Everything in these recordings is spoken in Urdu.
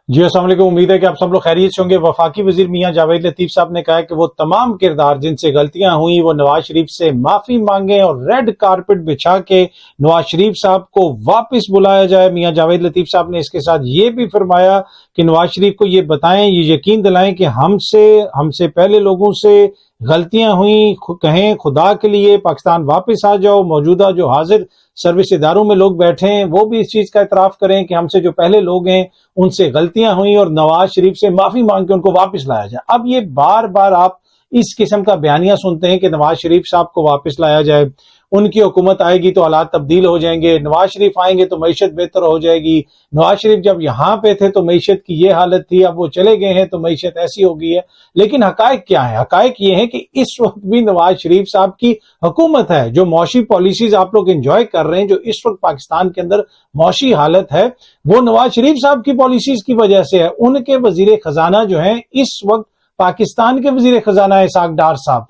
جی السلام علیکم، امید ہے کہ آپ سب لوگ خیریت سے ہوں گے۔ وفاقی وزیر میاں جاوید لطیف صاحب نے کہا ہے کہ وہ تمام کردار جن سے غلطیاں ہوئیں وہ نواز شریف سے معافی مانگیں اور ریڈ کارپٹ بچھا کے نواز شریف صاحب کو واپس بلایا جائے۔ میاں جاوید لطیف صاحب نے اس کے ساتھ یہ بھی فرمایا کہ نواز شریف کو یہ بتائیں، یہ یقین دلائیں کہ ہم سے پہلے لوگوں سے غلطیاں ہوئیں، کہیں خدا کے لیے پاکستان واپس آ جاؤ۔ موجودہ جو حاضر سروس اداروں میں لوگ بیٹھے ہیں وہ بھی اس چیز کا اعتراف کریں کہ ہم سے جو پہلے لوگ ہیں ان سے غلطیاں ہوئیں اور نواز شریف سے معافی مانگ کے ان کو واپس لایا جائے۔ اب یہ بار بار آپ اس قسم کا بیانیہ سنتے ہیں کہ نواز شریف صاحب کو واپس لایا جائے، ان کی حکومت آئے گی تو حالات تبدیل ہو جائیں گے، نواز شریف آئیں گے تو معیشت بہتر ہو جائے گی، نواز شریف جب یہاں پہ تھے تو معیشت کی یہ حالت تھی، اب وہ چلے گئے ہیں تو معیشت ایسی ہو گئی ہے۔ لیکن حقائق کیا ہے؟ حقائق یہ ہے کہ اس وقت بھی نواز شریف صاحب کی حکومت ہے۔ جو معاشی پالیسیز آپ لوگ انجوائے کر رہے ہیں، جو اس وقت پاکستان کے اندر معاشی حالت ہے، وہ نواز شریف صاحب کی پالیسیز کی وجہ سے ہے۔ ان کے وزیر خزانہ جو ہیں اس وقت پاکستان کے وزیر خزانہ اسحاق ڈار صاحب،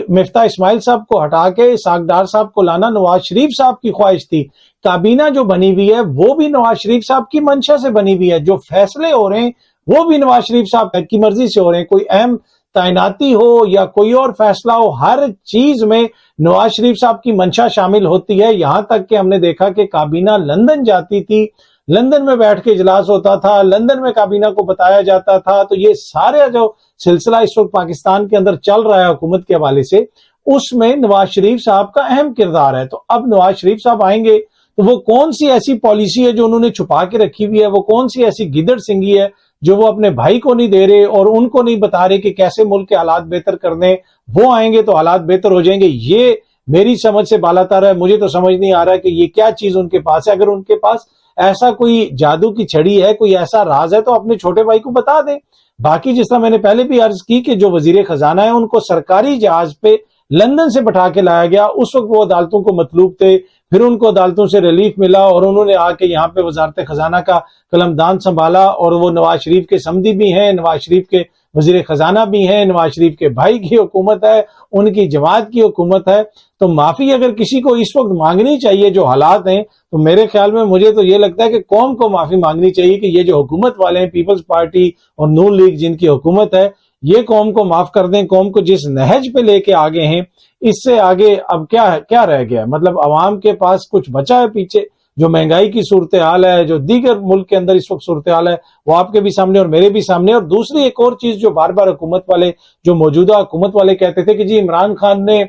مفتاح اسماعیل صاحب کو ہٹا کے اسحاق ڈار صاحب کو لانا نواز شریف صاحب کی خواہش تھی۔ کابینہ جو بنی ہوئی ہے وہ بھی نواز شریف صاحب کی منشا سے بنی ہوئی ہے، جو فیصلے ہو رہے ہیں وہ بھی نواز شریف صاحب کی مرضی سے ہو رہے ہیں۔ کوئی اہم تعیناتی ہو یا کوئی اور فیصلہ ہو، ہر چیز میں نواز شریف صاحب کی منشا شامل ہوتی ہے۔ یہاں تک کہ ہم نے دیکھا کہ کابینہ لندن جاتی تھی، لندن میں بیٹھ کے اجلاس ہوتا تھا، لندن میں کابینہ کو بتایا جاتا تھا۔ تو یہ سارے جو سلسلہ اس وقت پاکستان کے اندر چل رہا ہے حکومت کے حوالے سے، اس میں نواز شریف صاحب کا اہم کردار ہے۔ تو اب نواز شریف صاحب آئیں گے تو وہ کون سی ایسی پالیسی ہے جو انہوں نے چھپا کے رکھی ہوئی ہے، وہ کون سی ایسی گدڑ سنگھی ہے جو وہ اپنے بھائی کو نہیں دے رہے اور ان کو نہیں بتا رہے کہ کیسے ملک کے حالات بہتر کرنے، وہ آئیں گے تو حالات بہتر ہو جائیں گے۔ یہ میری سمجھ سے بالاتر ہے، مجھے تو سمجھ نہیں آ رہا ہے کہ یہ کیا چیز ان کے پاس ہے۔ اگر ان کے پاس ایسا کوئی جادو کی چھڑی ہے، کوئی ایسا راز ہے تو اپنے چھوٹے بھائی کو بتا دیں۔ باقی جس طرح میں نے پہلے بھی عرض کی کہ جو وزیر خزانہ ہے ان کو سرکاری جہاز پہ لندن سے بٹھا کے لایا گیا، اس وقت وہ عدالتوں کو مطلوب تھے، پھر ان کو عدالتوں سے ریلیف ملا اور انہوں نے آ کے یہاں پہ وزارت خزانہ کا قلمدان سنبھالا، اور وہ نواز شریف کے سمدی بھی ہیں، نواز شریف کے وزیر خزانہ بھی ہیں، نواز شریف کے بھائی کی حکومت ہے، ان کی جماعت کی حکومت ہے۔ تو معافی اگر کسی کو اس وقت مانگنی چاہیے جو حالات ہیں، تو میرے خیال میں مجھے تو یہ لگتا ہے کہ قوم کو معافی مانگنی چاہیے کہ یہ جو حکومت والے ہیں، پیپلز پارٹی اور نون لیگ جن کی حکومت ہے، یہ قوم کو معاف کر دیں۔ قوم کو جس نہج پہ لے کے آگے ہیں، اس سے آگے اب کیا رہ گیا؟ مطلب عوام کے پاس کچھ بچا ہے پیچھے؟ جو مہنگائی کی صورتحال ہے، جو دیگر ملک کے اندر اس وقت صورتحال ہے، وہ آپ کے بھی سامنے اور میرے بھی سامنے۔ اور دوسری ایک اور چیز جو بار بار حکومت والے، جو موجودہ حکومت والے کہتے تھے کہ جی عمران خان نے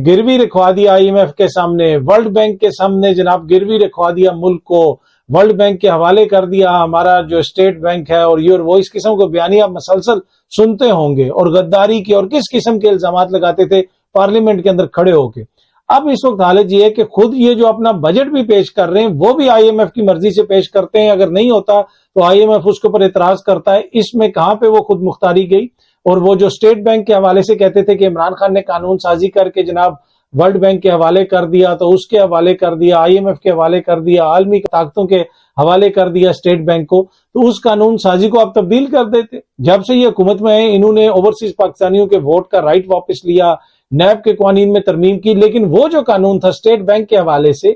گروی رکھوا دیا آئی ایم ایف کے سامنے، ورلڈ بینک کے سامنے، جناب گروی رکھوا دیا ملک کو، ورلڈ بینک کے حوالے کر دیا ہمارا جو اسٹیٹ بینک ہے، اور یہ اور وہ، اس قسم کو بیانیہ آپ مسلسل سنتے ہوں گے، اور غداری کے اور کس قسم کے الزامات لگاتے تھے پارلیمنٹ کے اندر کھڑے ہو کے۔ اب اس وقت حالت یہ ہے کہ خود یہ جو اپنا بجٹ بھی پیش کر رہے ہیں وہ بھی آئی ایم ایف کی مرضی سے پیش کرتے ہیں، اگر نہیں ہوتا تو آئی ایم ایف اس کے اوپر اعتراض کرتا ہے۔ اس میں کہاں پہ وہ خود مختاری گئی؟ اور وہ جو اسٹیٹ بینک کے حوالے سے کہتے تھے کہ عمران خان نے قانون سازی کر کے جناب ورلڈ بینک کے حوالے کر دیا، تو اس کے حوالے کر دیا، آئی ایم ایف کے حوالے کر دیا، عالمی طاقتوں کے حوالے کر دیا اسٹیٹ بینک کو، تو اس قانون سازی کو آپ تبدیل کر دیتے۔ جب سے یہ حکومت میں ہیں انہوں نے اوورسیز پاکستانیوں کے ووٹ کا رائٹ واپس لیا، نیب کے قوانین میں ترمیم کی، لیکن وہ جو قانون تھا اسٹیٹ بینک کے حوالے سے،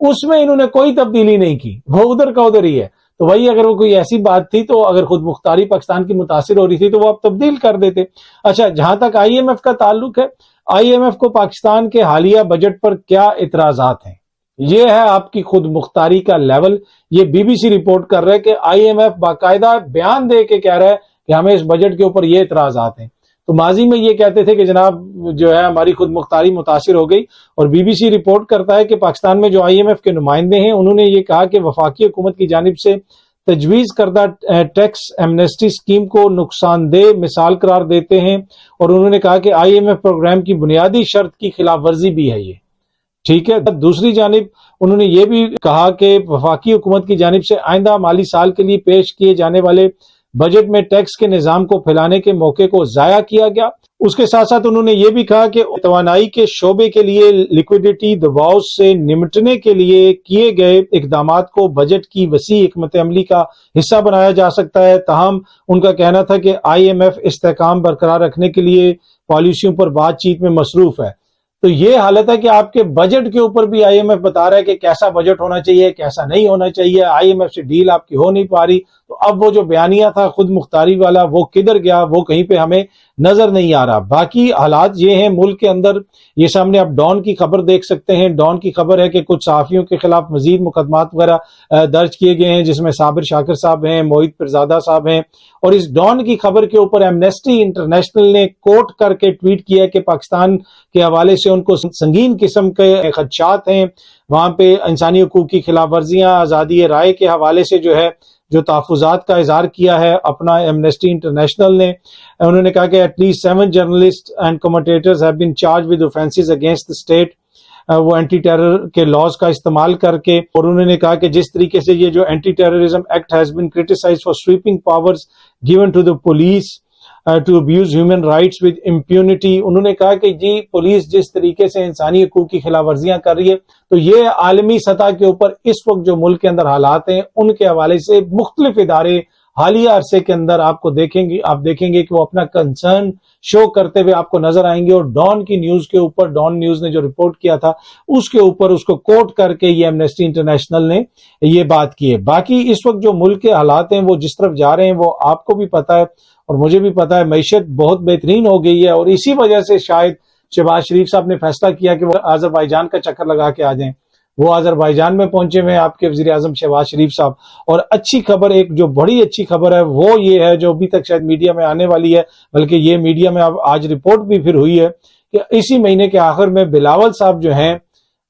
اس میں انہوں نے کوئی تبدیلی نہیں کی، وہ ادھر کا ادھر ہی ہے۔ تو وہی اگر وہ کوئی ایسی بات تھی، تو اگر خود مختاری پاکستان کی متاثر ہو رہی تھی تو وہ آپ تبدیل کر دیتے۔ اچھا، جہاں تک آئی ایم ایف کا تعلق ہے، آئی ایم ایف کو پاکستان کے حالیہ بجٹ پر کیا اعتراضات ہیں؟ یہ ہے آپ کی خود مختاری کا لیول۔ یہ بی بی سی رپورٹ کر رہا ہے کہ آئی ایم ایف باقاعدہ بیان دے کے کہہ رہا ہے کہ ہمیں اس بجٹ کے اوپر یہ اعتراضات ہیں۔ تو ماضی میں یہ کہتے تھے کہ جناب جو ہے ہماری خود مختاری متاثر ہو گئی، اور بی بی سی رپورٹ کرتا ہے کہ پاکستان میں جو آئی ایم ایف کے نمائندے ہیں انہوں نے یہ کہا کہ وفاقی حکومت کی جانب سے تجویز کردہ ٹیکس ایمنسٹی اسکیم کو نقصان دہ مثال قرار دیتے ہیں، اور انہوں نے کہا کہ آئی ایم ایف پروگرام کی بنیادی شرط کی خلاف ورزی بھی ہے یہ، ٹھیک ہے۔ دوسری جانب انہوں نے یہ بھی کہا کہ وفاقی حکومت کی جانب سے آئندہ مالی سال کے لیے پیش کیے جانے والے بجٹ میں ٹیکس کے نظام کو پھیلانے کے موقع کو ضائع کیا گیا۔ اس کے ساتھ ساتھ انہوں نے یہ بھی کہا کہ توانائی کے شعبے کے لیے لیکوڈیٹی دباؤ سے نمٹنے کے لیے کیے گئے اقدامات کو بجٹ کی وسیع حکمت عملی کا حصہ بنایا جا سکتا ہے۔ تاہم ان کا کہنا تھا کہ آئی ایم ایف استحکام برقرار رکھنے کے لیے پالیسیوں پر بات چیت میں مصروف ہے۔ تو یہ حالت ہے کہ آپ کے بجٹ کے اوپر بھی آئی ایم ایف بتا رہا ہے کہ کیسا بجٹ ہونا چاہیے، کیسا نہیں ہونا چاہیے، آئی ایم ایف سے ڈیل آپ کی ہو نہیں پا رہی، تو اب وہ جو بیانیہ تھا خود مختاری والا وہ کدھر گیا، وہ کہیں پہ ہمیں نظر نہیں آ رہا۔ باقی حالات یہ ہیں ملک کے اندر، یہ سامنے آپ ڈان کی خبر دیکھ سکتے ہیں۔ ڈان کی خبر ہے کہ کچھ صحافیوں کے خلاف مزید مقدمات وغیرہ درج کیے گئے ہیں، جس میں صابر شاکر صاحب ہیں، موہت پیرزادہ صاحب ہیں، اور اس ڈان کی خبر کے اوپر ایمنسٹی انٹرنیشنل نے کوٹ کر کے ٹویٹ کیا کہ پاکستان کے حوالے سے ان کو سنگین قسم کے خدشات ہیں، وہاں پہ انسانی حقوق کی خلاف ورزیاں، آزادی رائے کے حوالے سے جو تحفظات کا اظہار کیا ہے اپنا ایمنسٹی انٹرنیشنل نے۔ انہوں نے کہا کہ at least 7 journalists and commentators have been charged with offences against the state, وہ اینٹی ٹیرر کے لاز کا استعمال کر کے، اور انہوں نے کہا کہ جس طریقے سے یہ جو anti terrorism act has been criticised for sweeping powers given to the police to abuse human rights with impunity, انہوں نے کہا کہ جی پولیس جس طریقے سے انسانی حقوق کی خلاف ورزیاں کر رہی ہے، تو یہ عالمی سطح کے اوپر اس وقت جو ملک کے اندر حالات ہیں ان کے حوالے سے مختلف ادارے حالیہ عرصے کے اندر آپ دیکھیں گے کہ وہ اپنا کنسرن شو کرتے ہوئے آپ کو نظر آئیں گے، اور ڈان کی نیوز کے اوپر، ڈان نیوز نے جو رپورٹ کیا تھا اس کے اوپر اس کو کوٹ کر کے یہ ایمنسٹی انٹرنیشنل نے یہ بات کی ہے۔ باقی اس وقت جو ملک کے حالات ہیں وہ جس طرف جا رہے ہیں وہ آپ کو بھی پتا ہے اور مجھے بھی پتا ہے، معیشت بہت بہترین ہو گئی ہے، اور اسی وجہ سے شاید شہباز شریف صاحب نے فیصلہ کیا کہ وہ آذربائیجان کا چکر لگا کے آ جائیں۔ وہ آذربائیجان میں پہنچے ہوئے آپ کے وزیر اعظم شہباز شریف صاحب، اور اچھی خبر، ایک جو بڑی اچھی خبر ہے وہ یہ ہے جو ابھی تک شاید میڈیا میں آنے والی ہے، بلکہ یہ میڈیا میں اب آج رپورٹ بھی پھر ہوئی ہے کہ اسی مہینے کے آخر میں بلاول صاحب جو ہیں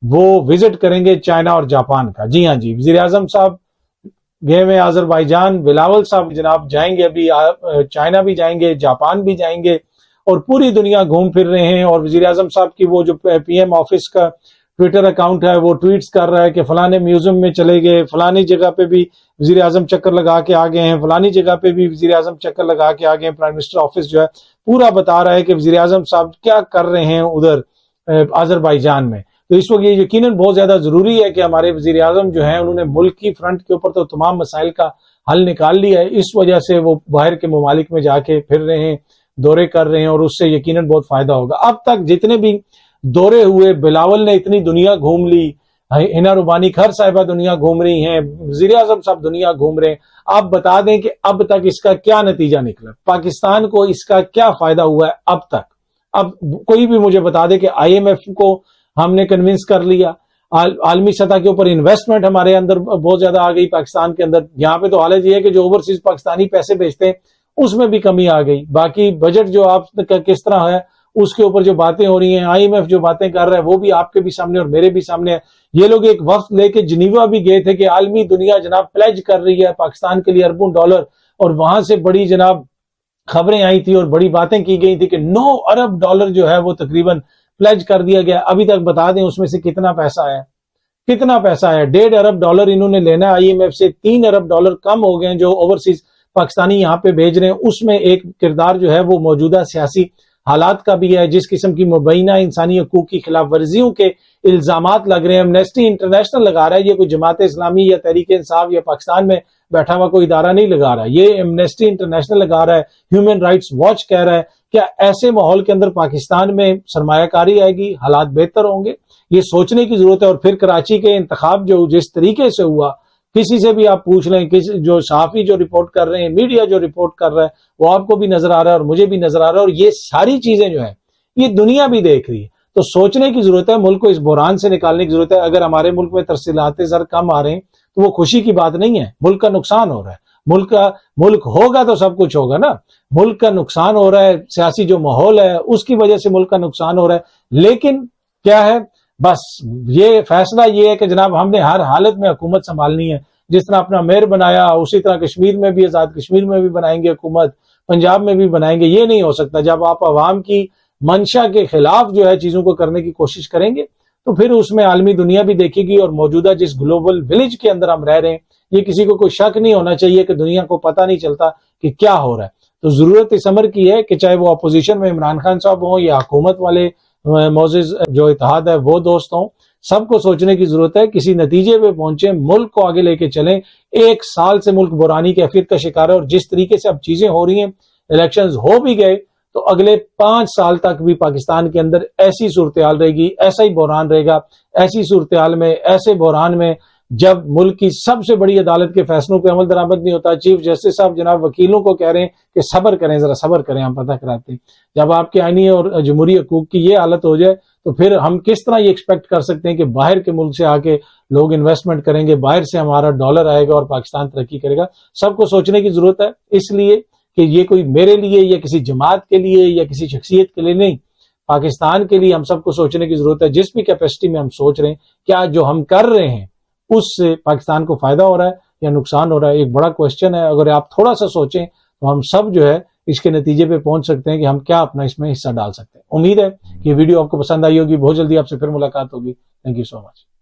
وہ وزٹ کریں گے چائنا اور جاپان کا۔ جی ہاں جی، وزیر اعظم صاحب گئے ہوئے آذربائیجان، بلاول صاحب جناب جائیں گے، ابھی چائنا بھی جائیں گے، جاپان بھی جائیں گے، اور پوری دنیا گھوم پھر رہے ہیں۔ اور وزیر اعظم صاحب کی وہ جو پی ایم آفس کا ٹویٹر اکاؤنٹ ہے وہ ٹویٹس کر رہا ہے کہ فلانے میوزیم میں چلے گئے، فلانی جگہ پہ بھی وزیر اعظم چکر لگا کے آ گئے ہیں، فلانی جگہ پہ بھی وزیر اعظم چکر لگا کے آ گئے ہیں۔ پرائم منسٹر آفس جو ہے پورا بتا رہا ہے کہ وزیر اعظم صاحب کیا کر رہے ہیں ادھر آذربائیجان میں۔ تو اس وقت یہ یقیناً بہت زیادہ ضروری ہے کہ ہمارے وزیر اعظم جو ہیں انہوں نے ملک کی فرنٹ کے اوپر تو تمام مسائل کا حل نکال لیا ہے، اس وجہ سے وہ باہر کے ممالک میں جا کے پھر رہے ہیں، دورے کر رہے ہیں، اور اس سے یقیناً بہت فائدہ ہوگا۔ اب تک جتنے بھی دورے ہوئے، بلاول نے اتنی دنیا گھوم لی، ہنا روبانی خر صاحبہ دنیا گھوم رہی ہیں، وزیر اعظم صاحب دنیا گھوم رہے ہیں۔ آپ بتا دیں کہ اب تک اس کا کیا نتیجہ نکلا، پاکستان کو اس کا کیا فائدہ ہوا ہے اب تک؟ اب کوئی بھی مجھے بتا دے کہ آئی ایم ایف کو ہم نے کنونس کر لیا، عالمی سطح کے اوپر انویسٹمنٹ ہمارے اندر بہت زیادہ آ گئی پاکستان کے اندر، یہاں پہ تو حالت یہ ہے کہ جو اوورسیز پاکستانی پیسے بھیجتے ہیں اس میں بھی کمی آ گئی۔ باقی بجٹ جو آپ کا کس طرح ہے اس کے اوپر جو باتیں ہو رہی ہیں، آئی ایم ایف جو باتیں کر رہا ہے وہ بھی آپ کے بھی سامنے اور میرے بھی سامنے ہے۔ یہ لوگ ایک وقت لے کے جنیوا بھی گئے تھے کہ عالمی دنیا جناب پلیج کر رہی ہے پاکستان کے لیے اربوں ڈالر، اور وہاں سے بڑی جناب خبریں آئی تھی اور بڑی باتیں کی گئی تھی کہ 9 ارب ڈالر جو ہے وہ تقریباً پلیج کر دیا گیا۔ ابھی تک بتا دیں اس میں سے کتنا پیسہ ہے، کتنا پیسہ ہے؟ 1.5 ارب ڈالر انہوں نے لینا ہے آئی ایم ایف سے، 3 ارب ڈالر کم ہو گئے ہیں جو اوورسیز پاکستانی یہاں پہ بھیج رہے ہیں۔ اس میں ایک کردار جو ہے وہ موجودہ سیاسی حالات کا بھی ہے، جس قسم کی مبینہ انسانی حقوق کی خلاف ورزیوں کے الزامات لگ رہے ہیں۔ ایمنسٹی انٹرنیشنل لگا رہا ہے، یہ کوئی جماعت اسلامی یا تحریک انصاف یا پاکستان میں بیٹھا ہوا کوئی ادارہ نہیں لگا رہا ہے، یہ ایمنسٹی انٹرنیشنل لگا رہا ہے، ہیومن رائٹس واچ کہہ رہا ہے۔ کیا ایسے ماحول کے اندر پاکستان میں سرمایہ کاری آئے گی، حالات بہتر ہوں گے؟ یہ سوچنے کی ضرورت ہے۔ اور پھر کراچی کے انتخاب جو جس طریقے سے ہوا، کسی سے بھی آپ پوچھ لیں، جو صحافی جو رپورٹ کر رہے ہیں، میڈیا جو رپورٹ کر رہا ہے، وہ آپ کو بھی نظر آ رہا ہے اور مجھے بھی نظر آ رہا ہے، اور یہ ساری چیزیں جو ہیں یہ دنیا بھی دیکھ رہی ہے۔ تو سوچنے کی ضرورت ہے، ملک کو اس بحران سے نکالنے کی ضرورت ہے۔ اگر ہمارے ملک میں ترسیلات زر کم آ رہے ہیں تو وہ خوشی کی بات نہیں ہے، ملک کا نقصان ہو رہا ہے۔ ملک ہوگا تو سب کچھ ہوگا نا، ملک کا نقصان ہو رہا ہے، سیاسی جو ماحول ہے اس کی وجہ سے ملک کا نقصان ہو رہا ہے۔ لیکن کیا ہے، بس یہ فیصلہ یہ ہے کہ جناب ہم نے ہر حالت میں حکومت سنبھالنی ہے، جس طرح اپنا میئر بنایا اسی طرح کشمیر میں بھی، آزاد کشمیر میں بھی بنائیں گے حکومت، پنجاب میں بھی بنائیں گے۔ یہ نہیں ہو سکتا، جب آپ عوام کی منشا کے خلاف جو ہے چیزوں کو کرنے کی کوشش کریں گے تو پھر اس میں عالمی دنیا بھی دیکھے گی، اور موجودہ جس گلوبل ولیج کے اندر ہم رہ رہے ہیں، یہ کسی کو کوئی شک نہیں ہونا چاہیے کہ دنیا کو پتہ نہیں چلتا کہ کیا ہو رہا ہے۔ تو ضرورت اس امر کی ہے کہ چاہے وہ اپوزیشن میں عمران خان صاحب ہوں یا حکومت والے معزز جو اتحاد ہے وہ دوست ہوں، سب کو سوچنے کی ضرورت ہے، کسی نتیجے پہ پہنچے، ملک کو آگے لے کے چلیں۔ 1 سال سے ملک بحرانی کیفیت کا شکار ہے، اور جس طریقے سے اب چیزیں ہو رہی ہیں، الیکشنز ہو بھی گئے تو اگلے 5 سال تک بھی پاکستان کے اندر ایسی صورتحال رہے گی، ایسا ہی بحران رہے گا۔ ایسی صورتحال میں، ایسے بحران میں جب ملک کی سب سے بڑی عدالت کے فیصلوں پہ عمل درآمد نہیں ہوتا، چیف جسٹس صاحب جناب وکیلوں کو کہہ رہے ہیں کہ صبر کریں، ذرا صبر کریں، ہم پتہ کراتے ہیں، جب آپ کے آئینی اور جمہوری حقوق کی یہ حالت ہو جائے تو پھر ہم کس طرح یہ ایکسپیکٹ کر سکتے ہیں کہ باہر کے ملک سے آ کے لوگ انویسٹمنٹ کریں گے، باہر سے ہمارا ڈالر آئے گا اور پاکستان ترقی کرے گا؟ سب کو سوچنے کی ضرورت ہے، اس لیے کہ یہ کوئی میرے لیے یا کسی جماعت کے لیے یا کسی شخصیت کے لیے نہیں، پاکستان کے لیے ہم سب کو سوچنے کی ضرورت ہے۔ جس بھی کیپیسٹی میں ہم سوچ رہے ہیں کیا جو ہم کر رہے ہیں اس سے پاکستان کو فائدہ ہو رہا ہے یا نقصان ہو رہا ہے؟ ایک بڑا کوشچن ہے، اگر آپ تھوڑا سا سوچیں تو ہم سب جو ہے اس کے نتیجے پہ پہنچ سکتے ہیں کہ ہم کیا اپنا اس میں حصہ ڈال سکتے ہیں۔ امید ہے کہ یہ ویڈیو آپ کو پسند آئی ہوگی، بہت جلدی آپ سے پھر ملاقات ہوگی۔ Thank you so much.